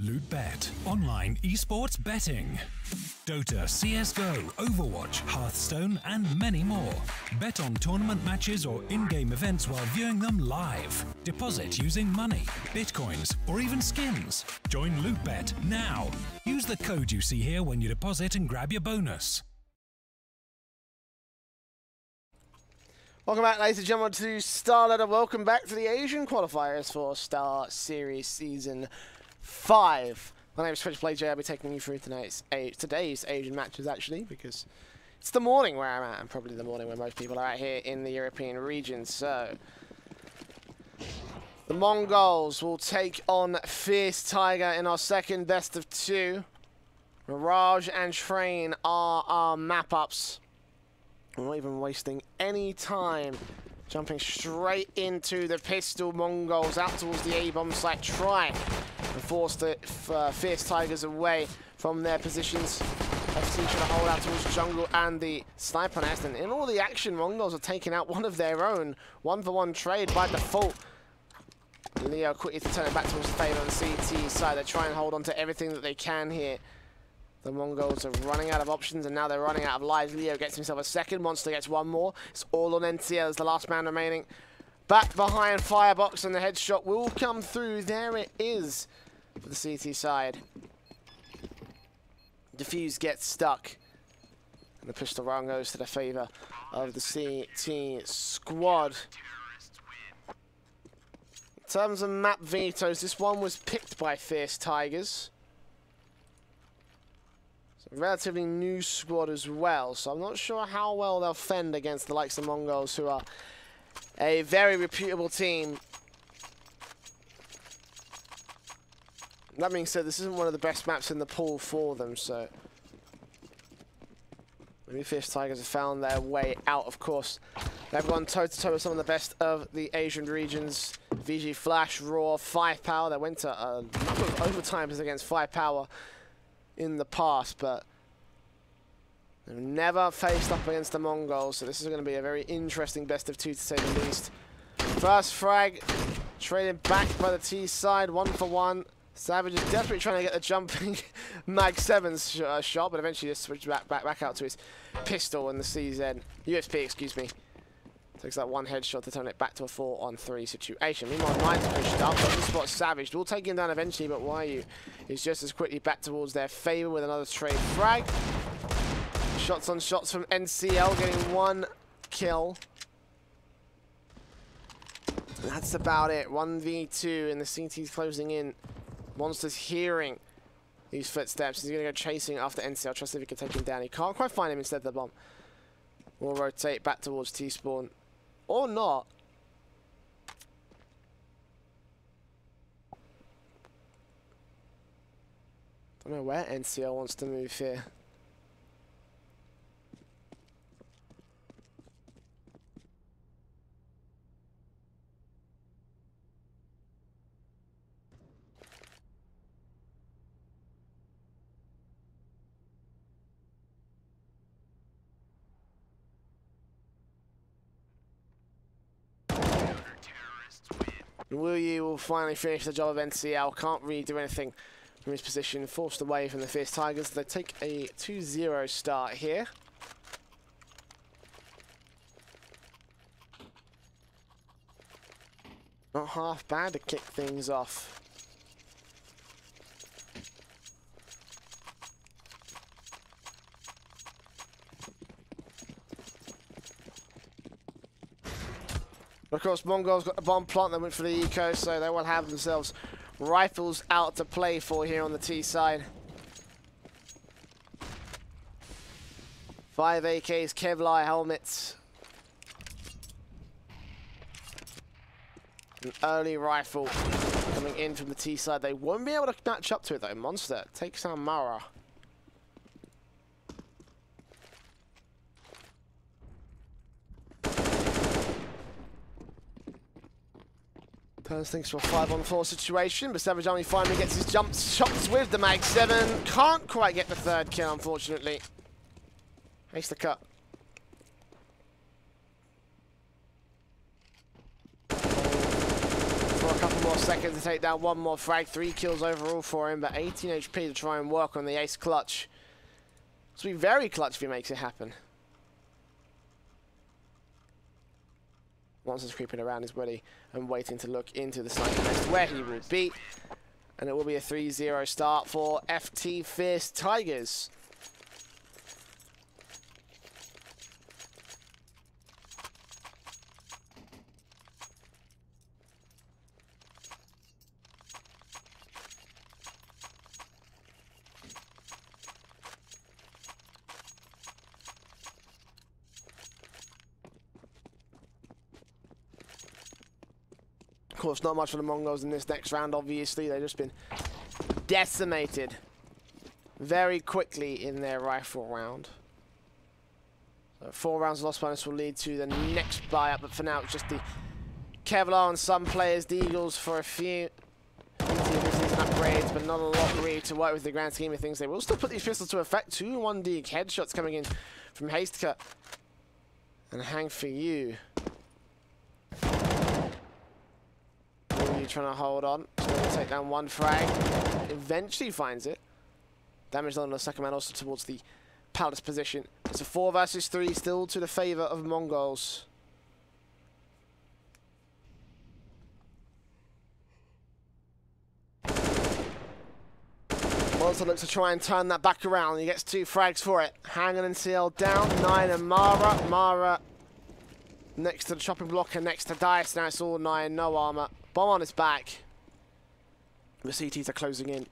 LootBet, online esports betting. Dota, CSGO, Overwatch, Hearthstone, and many more. Bet on tournament matches or in-game events while viewing them live. Deposit using money, bitcoins, or even skins. Join LootBet now. Use the code you see here when you deposit and grab your bonus. Welcome back, ladies and gentlemen, to StarLadder. Welcome back to the Asian Qualifiers for StarSeries Season 5. My name is TwitchPlayJ. I'll be taking you through today's Asian matches, actually, because it's the morning where I'm at, and probably the morning where most people are out here in the European region. So, the Mongols will take on Fierce Tiger in our second best of two. Mirage and Train are our map-ups. I'm not even wasting any time. Jumping straight into the pistol. Mongols out towards the A-bomb site. Try and force the Fierce Tigers away from their positions. FC trying to hold out towards jungle and the sniper nest. And in all the action, Mongols are taking out one of their own. 1-for-1 trade by default. Leo quickly to turn it back towards the favor on the CT side. They try and hold on to everything that they can here. The Mongols are running out of options, and now they're running out of lives. Leo gets himself a second. Monster gets one more. It's all on NCL as the last man remaining. Back behind Firebox, and the headshot will come through. There it is for the CT side. Defuse gets stuck. And the pistol round goes to the favor of the CT squad. In terms of map vetoes, this one was picked by Fierce Tigers. Relatively new squad as well, so I'm not sure how well they'll fend against the likes of Mongols, who are a very reputable team. That being said, this isn't one of the best maps in the pool for them, so maybe Fierce Tigers have found their way out. Of course, they've gone toe-to-toe with some of the best of the Asian regions. VG Flash, Raw, 5 Power. They went to a number of overtimes against 5 Power in the past, but they've never faced up against the Mongols, so this is going to be a very interesting best of two, to say the least. First frag traded back by the T side, 1-for-1. Savage is desperately trying to get the jumping Mag 7's shot, but eventually just switched back out to his pistol in the CZ USP, excuse me. Takes that one headshot to turn it back to a 4-on-3 situation. Meanwhile, Mine's pushed up, but this spot Savage will take him down eventually, but Wyu is just as quickly back towards their favor with another trade frag. Shots on shots from NCL, getting one kill. And that's about it. 1v2, and the CT's closing in. Monster's hearing these footsteps. He's going to go chasing after NCL. Try to see if he can take him down. He can't quite find him instead of the bomb. We'll rotate back towards T-spawn. Or not. Don't know where NCL wants to move here. Wyu will finally finish the job of NCL. Can't really do anything from his position. Forced away from the Fierce Tigers. They take a 2-0 start here. Not half bad to kick things off. Of course, Mongols got the bomb plant. They went for the eco, so they will have themselves rifles out to play for here on the T side. 5 AKs, Kevlar helmets. An early rifle coming in from the T side. They won't be able to match up to it though. Monster takes down Mara. Turns things to a 5-on-4 situation, but Savage only finally gets his jump shots with the Mag 7. Can't quite get the third kill, unfortunately. Ace the cut. For a couple more more seconds to take down one more frag. 3 kills overall for him, but 18 HP to try and work on the ace clutch. This will be very clutch if he makes it happen. Monster's creeping around his body and waiting to look into the sniper nest where he will be. And it will be a 3-0 start for FT Fierce Tigers. Of course, not much for the Mongols in this next round, obviously. They've just been decimated very quickly in their rifle round. So 4 rounds of lost bonus will lead to the next buy-up, but for now it's just the Kevlar and some players, the Eagles, for a few upgrades, but not a lot really to work with the grand scheme of things. They will still put these pistols to effect. 2 1D headshots coming in from Hastecut and Hang For You. Trying to hold on. He's going to take down 1 frag. Eventually finds it. Damage done on the second man, also towards the Palace position. It's a 4 versus 3, still to the favour of Mongols. Monster looks to try and turn that back around. He gets 2 frags for it. Hangan and CL down. 9 and Mara. Mara next to the chopping block and next to Dice. Now it's all 9, no armour. Bomb on his back. The CTs are closing in.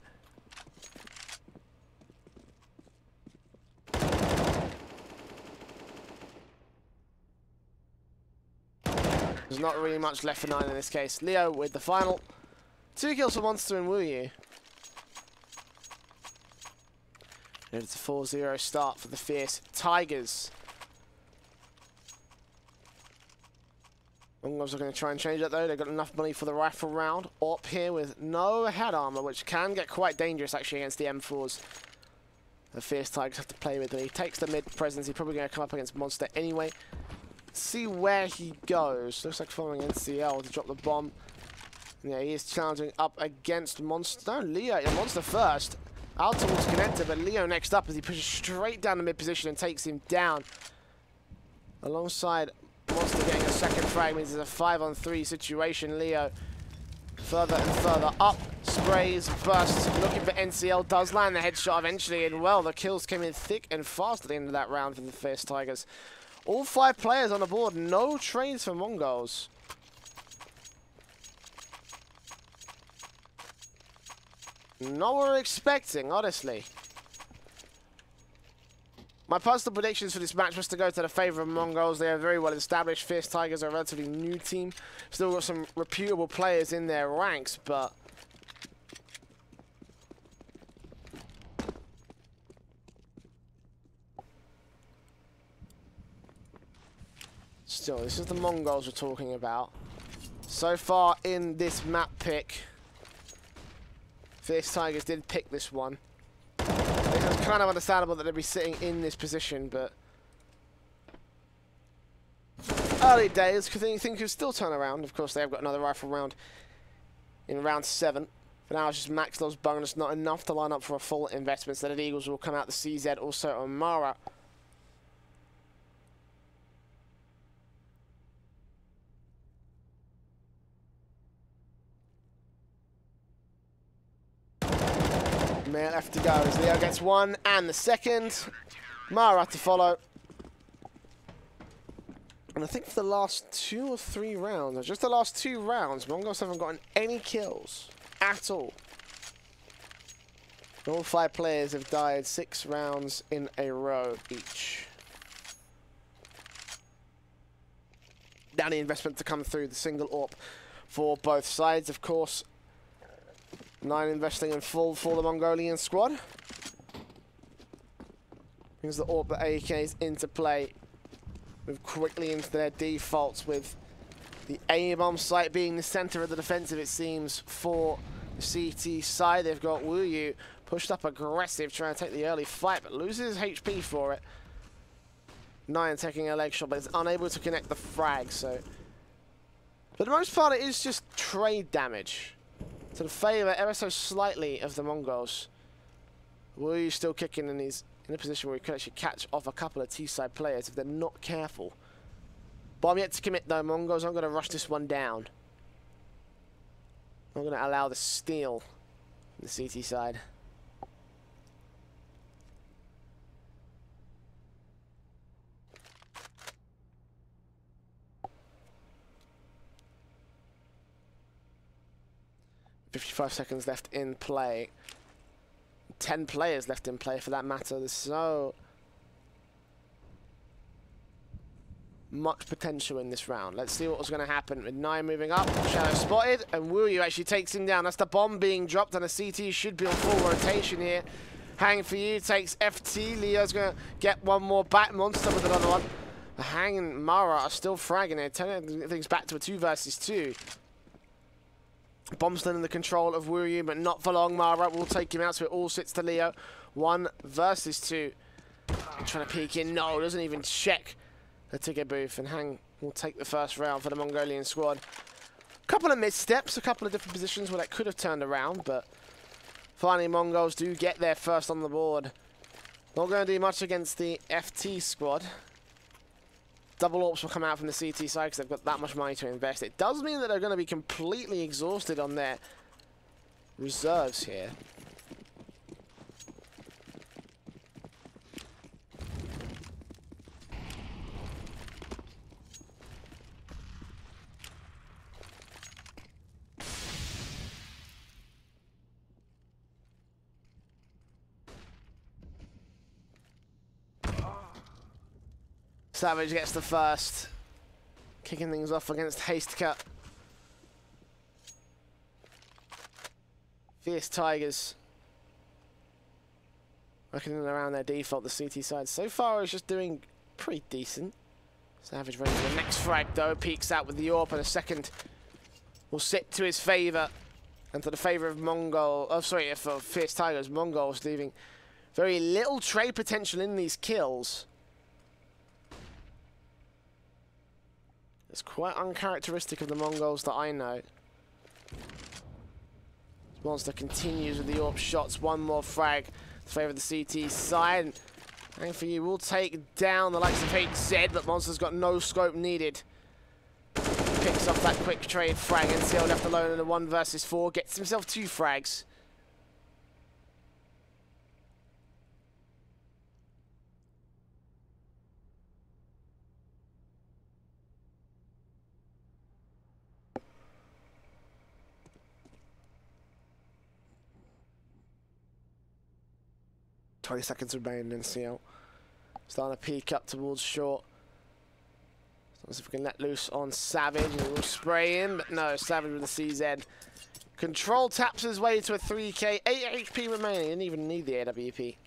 There's not really much left for 9 in this case. Leo with the final. 2 kills for Monster and Wuyu. And it's a 4-0 start for the Fierce Tigers. Mongols are going to try and change that though. They've got enough money for the rifle round. Up here with no head armor, which can get quite dangerous actually against the M4s. The Fierce Tigers have to play with it. He takes the mid presence. He's probably going to come up against Monster anyway. See where he goes. Looks like following NCL to drop the bomb. Yeah, he is challenging up against Monster. No, Leo, Monster first. Out towards Connector, but Leo next up as he pushes straight down the mid position and takes him down. Alongside Monster getting a second frag means it's a 5-on-3 situation. Leo further and further up, sprays, bursts, looking for NCL, does land the headshot eventually, and well, the kills came in thick and fast at the end of that round for the Fierce Tigers. All 5 players on the board, no trades for Mongols. Not what we're expecting, honestly. My personal predictions for this match was to go to the favour of Mongols. They are very well established. Fierce Tigers are a relatively new team. Still got some reputable players in their ranks, but still, this is the Mongols we're talking about. So far in this map pick, Fierce Tigers did pick this one. It's kind of understandable that they'd be sitting in this position, but early days, because they think could still turn around. Of course, they have got another rifle round in round 7. For now, it's just Maxwell's bonus, not enough to line up for a full investment. So the Eagles will come out the CZ, also on Mara. Minute left to go as Leo gets 1 and the second. Mara to follow. And I think for the last 2 or 3 rounds, or just the last 2 rounds, Mongols haven't gotten any kills at all. All 5 players have died 6 rounds in a row each. Now the investment to come through, the single AWP for both sides, of course. 9 investing in full for the Mongolian squad. Brings the AWP, the AKs into play. Move quickly into their defaults with the A-bomb site being the center of the defensive, it seems, for the CT side. They've got Wuyu pushed up aggressive, trying to take the early fight, but loses HP for it. 9 taking a leg shot, but is unable to connect the frag, so For the most part, it is just trade damage. To the favour ever so slightly of the Mongols. Wuyu still kicking, and he's in a position where he could actually catch off a couple of T-side players if they're not careful. But I'm yet to commit though, Mongols. I'm going to rush this one down. I'm going to allow the steal on the CT side. "55 seconds left in play. 10 players left in play for that matter. There's so much potential in this round. Let's see what was going to happen with 9 moving up. Shadow spotted, and Wuyu actually takes him down. That's the bomb being dropped, and the CT should be on full rotation here. Hang for you takes FT. Leo's going to get one more back. Monster with another one. Hang and Mara are still fragging it, turning things back to a 2 versus 2. Bomb's still in the control of Wuyu, but not for long. Mara will take him out, so it all sits to Leo. 1 versus 2. Trying to peek in. No, doesn't even check the ticket booth, and Hang will take the first round for the Mongolian squad. A couple of missteps, a couple of different positions where that could have turned around, but finally Mongols do get there first on the board. Not going to do much against the FT squad. Double AWPs will come out from the CT side because they've got that much money to invest. It does mean that they're going to be completely exhausted on their reserves here. Savage gets the first, kicking things off against Haste Cut. Fierce Tigers working around their default, the CT side. So far is just doing pretty decent. Savage ready for the next frag though, peeks out with the AWP, and a second will sit to his favour. And to the favour of for Fierce Tigers, Mongols leaving very little trade potential in these kills. It's quite uncharacteristic of the Mongols that I know. Monster continues with the AWP shots. One more frag to favour the CT side. And for you, we'll take down the likes of HZ, but Monster's got no scope needed. Picks off that quick trade frag. NCL left alone in a 1 versus 4. Gets himself 2 frags. "20 seconds remaining in NCL. Starting to peek up towards short. So if we can let loose on Savage, and we'll spray in, but no, Savage with the CZ. Control taps his way to a 3k, 8 HP remaining, didn't even need the AWP.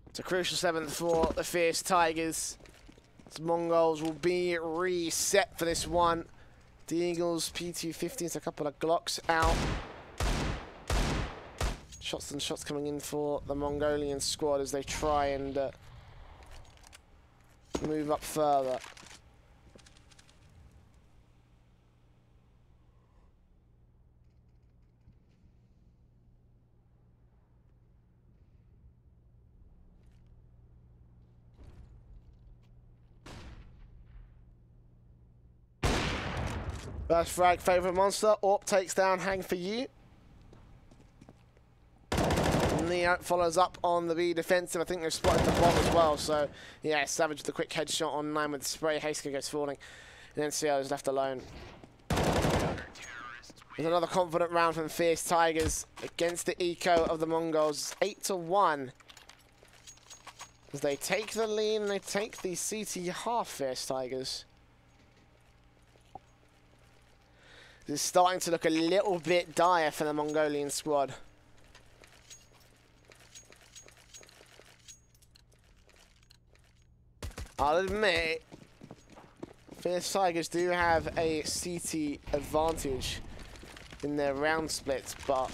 It's a crucial 7th for the Fierce Tigers. The Mongols will be reset for this one. The Eagles, P250s, a couple of Glocks out. Shots and shots coming in for the Mongolian squad as they try and move up further. First frag, favourite Monster. AWP takes down Hang for you. Neo follows up on the B defensive. I think they've spotted the bomb as well. So, yeah, Savage with the quick headshot on 9 with the spray. Hasker goes falling. And then NCL is left alone. There's another confident round from Fierce Tigers against the eco of the Mongols. 8-1. As they take the lead and they take the CT half, Fierce Tigers. This is starting to look a little bit dire for the Mongolian squad. I'll admit, Fierce Tigers do have a CT advantage in their round splits, but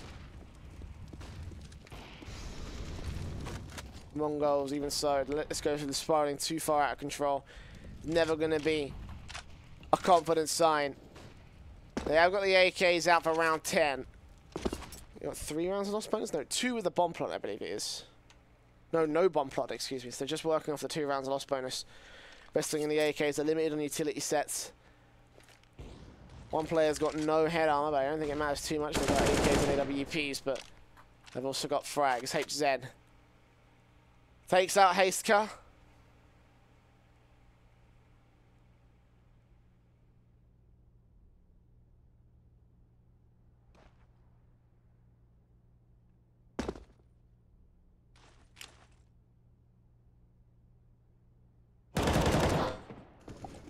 Mongols, even so, let's go for the spiraling too far out of control. Never going to be a confident sign. They have got the AKs out for round 10. You got 3 rounds of lost bonus? No, 2 with the bomb plot, I believe it is. No bomb plot, excuse me. So they're just working off the 2 rounds of lost bonus. Resting in the AKs are limited on utility sets. One player's got no head armor, but I don't think it matters too much. They've got AKs and AWPs, but they've also got frags. HZ takes out Hastecar.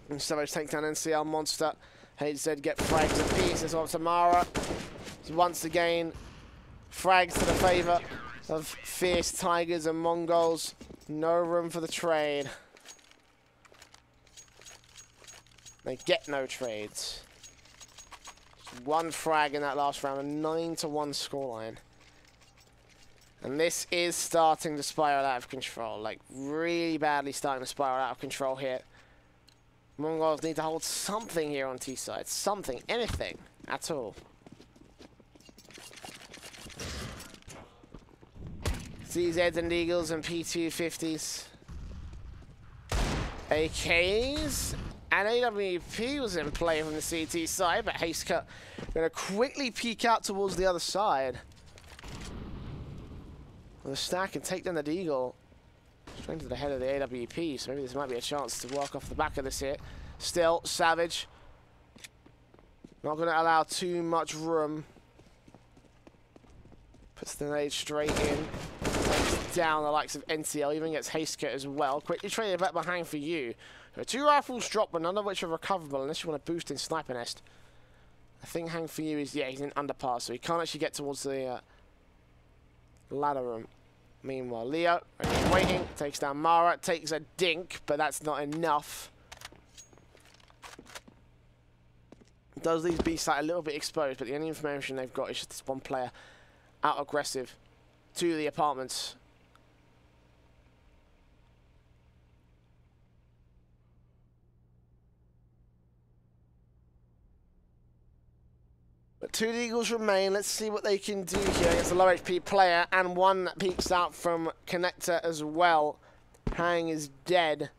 And Savage takes down NCL Monster. HZ get frags and pieces on Tamara. So once again, frags to the favour of Fierce Tigers and Mongols. No room for the trade. They get no trades. Just 1 frag in that last round, a 9-1 scoreline. And this is starting to spiral out of control. Like, really badly starting to spiral out of control here. Mongols need to hold something here on T-side. Something. Anything. At all. CZs and Eagles and P250s. AKs. And AWP was in play from the CT side, but Hastecar going to quickly peek out towards the other side. With a stack and take down the Deagle. Straight to the head of the AWP, so maybe this might be a chance to work off the back of this here. Still, Savage. Not going to allow too much room. Puts the nade straight in. Takes down the likes of NCL, even gets Hastecar as well. Quickly traded back behind for you. So 2 rifles drop, but none of which are recoverable unless you want to boost in Sniper Nest. I think Hang for you is, yeah, he's in underpass, so he can't actually get towards the ladder room. Meanwhile, Leo, waiting, takes down Mara, takes a dink, but that's not enough. Does leave B-site a little bit exposed, but the only information they've got is just this one player out aggressive to the apartments. But 2 Eagles remain. Let's see what they can do here against a low HP player. And one that peeks out from Connector as well. Hang is dead.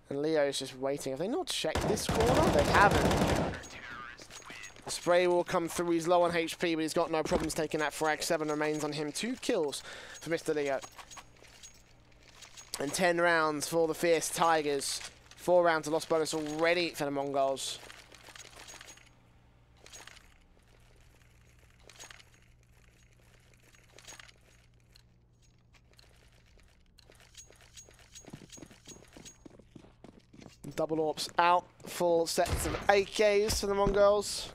And Leo is just waiting. Have they not checked this corner? They haven't. The spray will come through. He's low on HP, but he's got no problems taking that frag. 7 remains on him. 2 kills for Mr. Leo. And 10 rounds for the Fierce Tigers. 4 rounds of lost bonus already for the Mongols. Double AWPs out, full sets of AKs for the Mongols.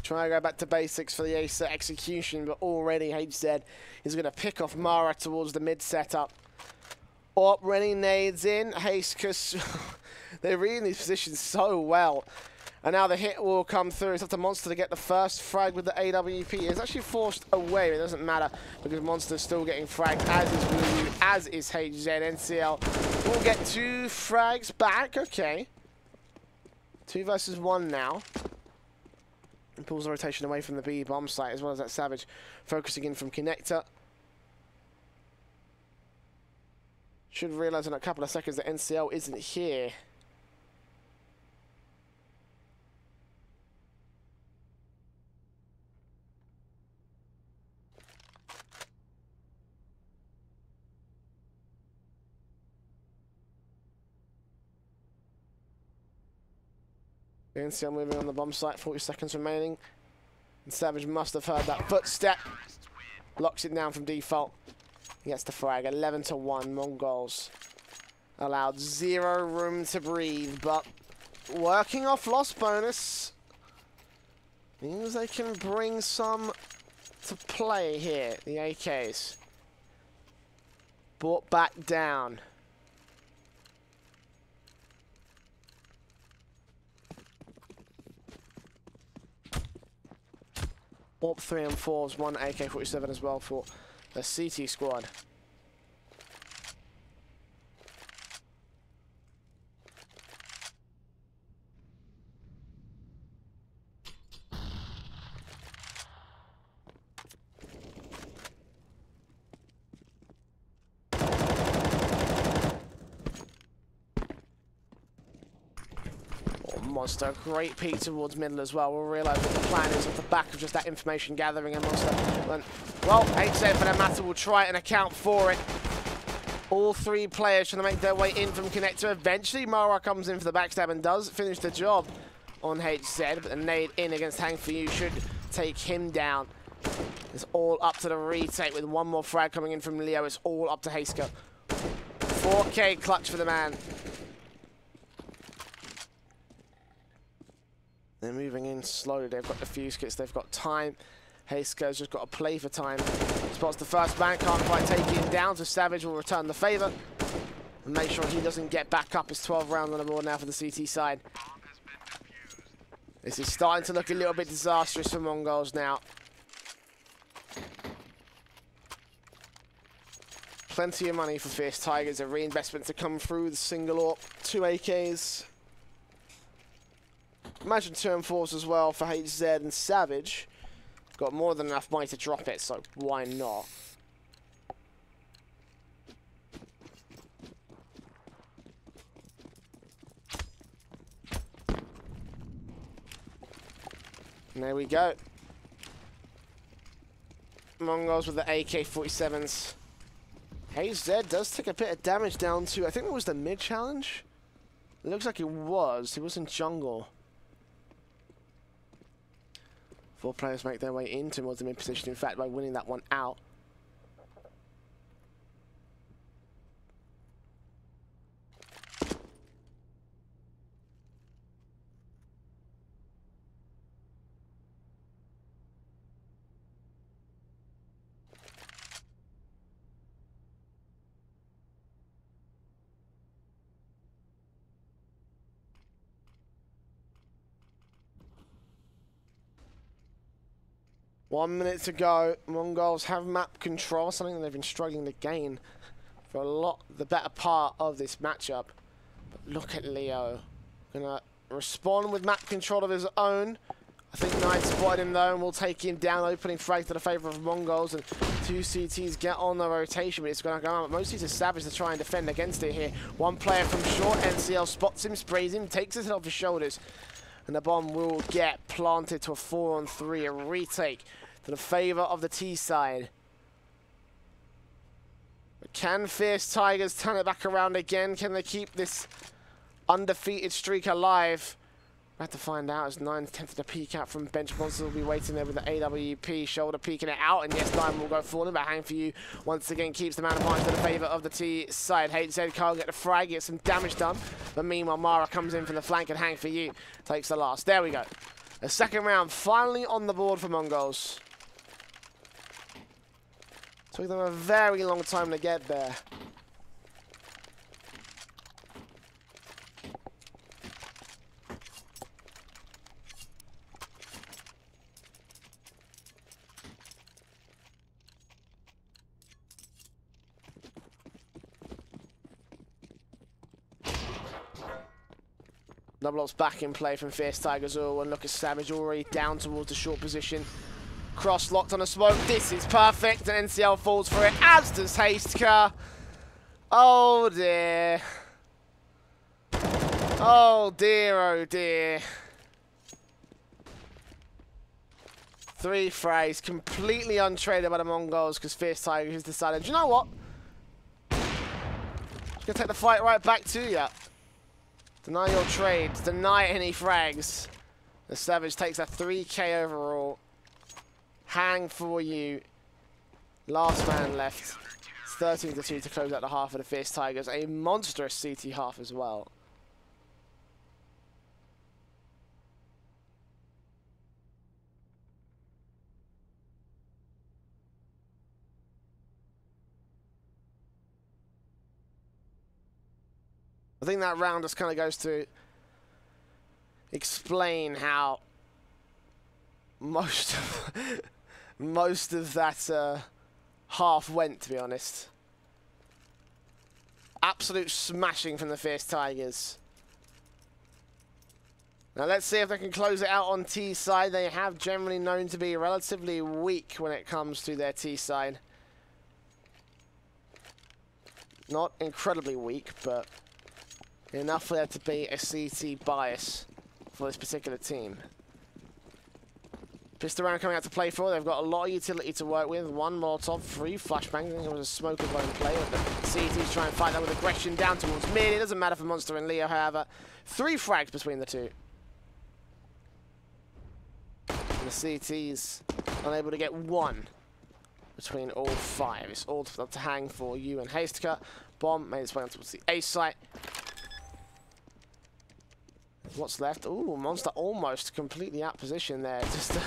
Try to go back to basics for the ace execution, but already HZ is going to pick off Mara towards the mid setup. Already nades in. Hastecar, they're reading these positions so well. And now the hit will come through. It's up to Monster to get the first frag with the AWP. It's actually forced away. It doesn't matter because Monster's still getting fragged, as is Ryu, as is HZ. NCL will get 2 frags back. Okay. 2 versus 1 now. And pulls the rotation away from the B bomb site, as well as that Savage focusing in from Connector. Should realize in a couple of seconds that NCL isn't here. NCL moving on the bomb site, 40 seconds remaining. And Savage must have heard that footstep. Locks it down from default. He gets the frag, 11-1, Mongols. Allowed 0 room to breathe, but working off loss bonus. Means they can bring some to play here, the AKs. Brought back down. Orp 3 and 4s, one AK-47 as well for the CT squad. Monster, great peek towards middle as well. We'll realise what the plan is off the back of just that information gathering, and Monster went, well, HZ for that matter will try and account for it. All three players trying to make their way in from connector. Eventually, Mara comes in for the backstab and does finish the job on HZ, but the nade in against Hang For You should take him down. It's all up to the retake with one more frag coming in from Leo. It's all up to Hasker. 4K clutch for the man. They're moving in slowly. They've got the fuse kits. They've got time. Haysker's just got to play for time. Spots the first man. Can't quite take him down. So Savage will return the favour. And make sure he doesn't get back up. It's 12 rounds on the board now for the CT side. This is starting to look a little bit disastrous for Mongols now. Plenty of money for Fierce Tigers. A reinvestment to come through the single AWP. 2 AKs. Imagine 2 and 4s as well for HZ and Savage. Got more than enough money to drop it, so why not? And there we go. Mongols with the AK-47s. HZ does take a bit of damage down to, I think it was the mid challenge? It looks like it was. He was in jungle. 4 players make their way in towards the mid position, in fact, by winning that one out. One minute to go. Mongols have map control, something that they've been struggling to gain for the better part of this matchup. But look at Leo. Gonna respond with map control of his own. I think Knight spotted him though and will take him down. Opening frag to the favour of Mongols, and 2 CTs get on the rotation, but it's going to go on. But mostly to Savage to try and defend against it here. One player from short, NCL spots him, sprays him, takes his head off his shoulders. And the bomb will get planted to a 4-on-3, a retake to the favour of the T side. But can Fierce Tigers turn it back around again? Can they keep this undefeated streak alive? We'll have to find out as 9 attempted to peek out from bench. Monsters will be waiting there with the AWP, shoulder peeking it out, and yes, 9 will go forward, but Hang For You once again keeps the man of mine to the favour of the T side. HZ can't get the frag, gets some damage done, but meanwhile Mara comes in from the flank and Hang For You takes the last. There we go. The second round finally on the board for Mongols. Took them a very long time to get there. Double ups back in play from Fierce Tigers. Oh, and look at Savage already down towards the short position. Cross locked on a smoke. This is perfect. And NCL falls for it, as does Hastecar. Oh dear. Oh dear, oh dear. 3 frags, completely untraded by the Mongols because Fierce Tigers has decided, do you know what? Just gonna take the fight right back to you. Deny your trades, deny any frags. The Savage takes a 3K overall. Hang For You. Last man left. It's 13-2 to close out the half of the Fierce Tigers. A monstrous CT half as well. I think that round just kind of goes to explain how most of that half went, to be honest. Absolute smashing from the Fierce Tigers. Now let's see if they can close it out on T side. They have generally known to be relatively weak when it comes to their T side. Not incredibly weak, but enough for there to be a CT bias for this particular team. Pistol round coming out to play for. They've got a lot of utility to work with. 1 Molotov, 3 flashbang. I think it was a smoker blown play. But the CTs try and fight that with aggression down towards mid. It doesn't matter for Monster and Leo, however. 3 frags between the two. And the CTs unable to get 1 between all 5. It's all up to hang for you and Hastecut. Bomb made its way on towards the A site. What's left? Ooh, Monster almost completely out of position there. Just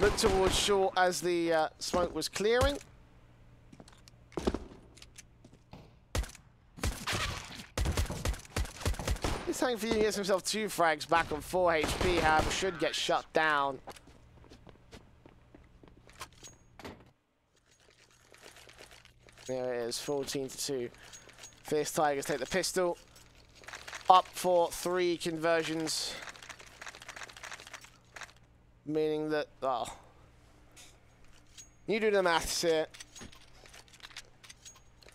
look towards short as the smoke was clearing. This Hank for you gets himself 2 frags back on 4 HP, however, should get shut down. There it is, 14-2. Fierce Tigers take the pistol. Up for 3 conversions. Meaning that, well, you do the maths here.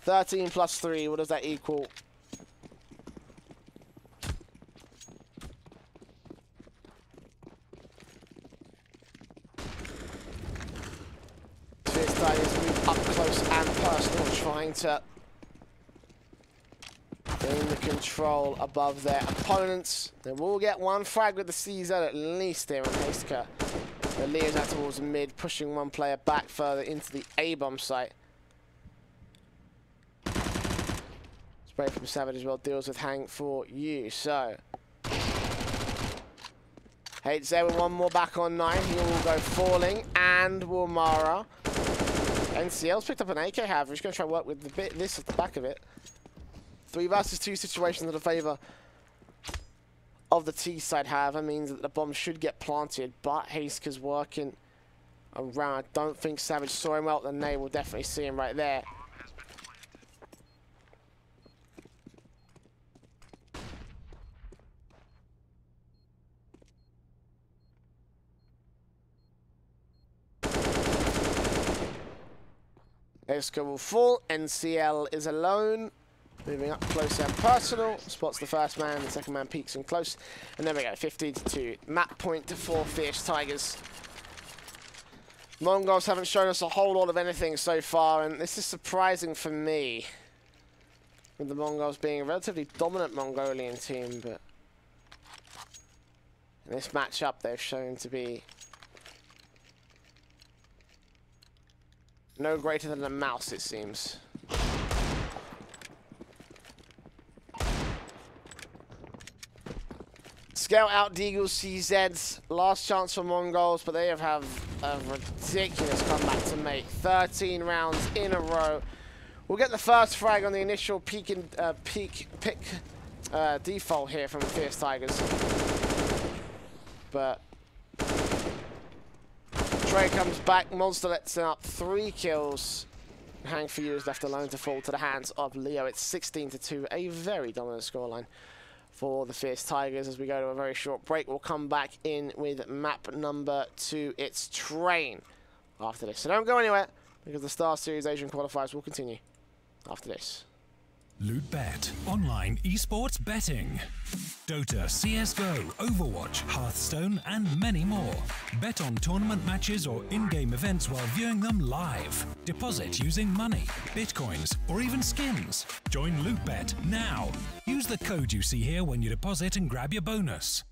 13 plus 3, what does that equal? Fierce Tigers move up close and personal, trying to gain the control above their opponents. They will get 1 frag with the CZ at least here on Hastecut. The Leo's out towards mid, pushing 1 player back further into the A-bomb site. Spray from Savage as well deals with Hank for you. So Hates there with 1 more back on 9. He will go falling and Wilmara. NCL's picked up an AK, however. He's going to try to work with this at the back of it. 3 versus 2 situations in the favour of the T side, however, means that the bomb should get planted, but Haste's working around. I don't think Savage saw him well, then they will definitely see him right there. Esco will fall, NCL is alone. Moving up close and personal, spots the first man, the second man peeks in close, and there we go, 15-2. Map point for Fierce Tigers. Mongols haven't shown us a whole lot of anything so far, and this is surprising for me, with the Mongols being a relatively dominant Mongolian team, but in this matchup they've shown to be no greater than a mouse, it seems. Scout out Deagle's CZs. Last chance for Mongols, but they have a ridiculous comeback to make. 13 rounds in a row. We'll get the first frag on the initial pick default here from the Fierce Tigers. But Trey comes back. Monster lets up 3 kills. Hang for you is left alone to fall to the hands of Leo. It's 16-2, a very dominant scoreline for the Fierce Tigers. As we go to a very short break, we'll come back in with map number 2. It's Train after this. So don't go anywhere, because the StarSeries Asian Qualifiers will continue after this. LootBet, online esports betting. Dota, CSGO, Overwatch, Hearthstone, and many more. Bet on tournament matches or in-game events while viewing them live. Deposit using money, bitcoins, or even skins. Join LootBet now. Use the code you see here when you deposit and grab your bonus.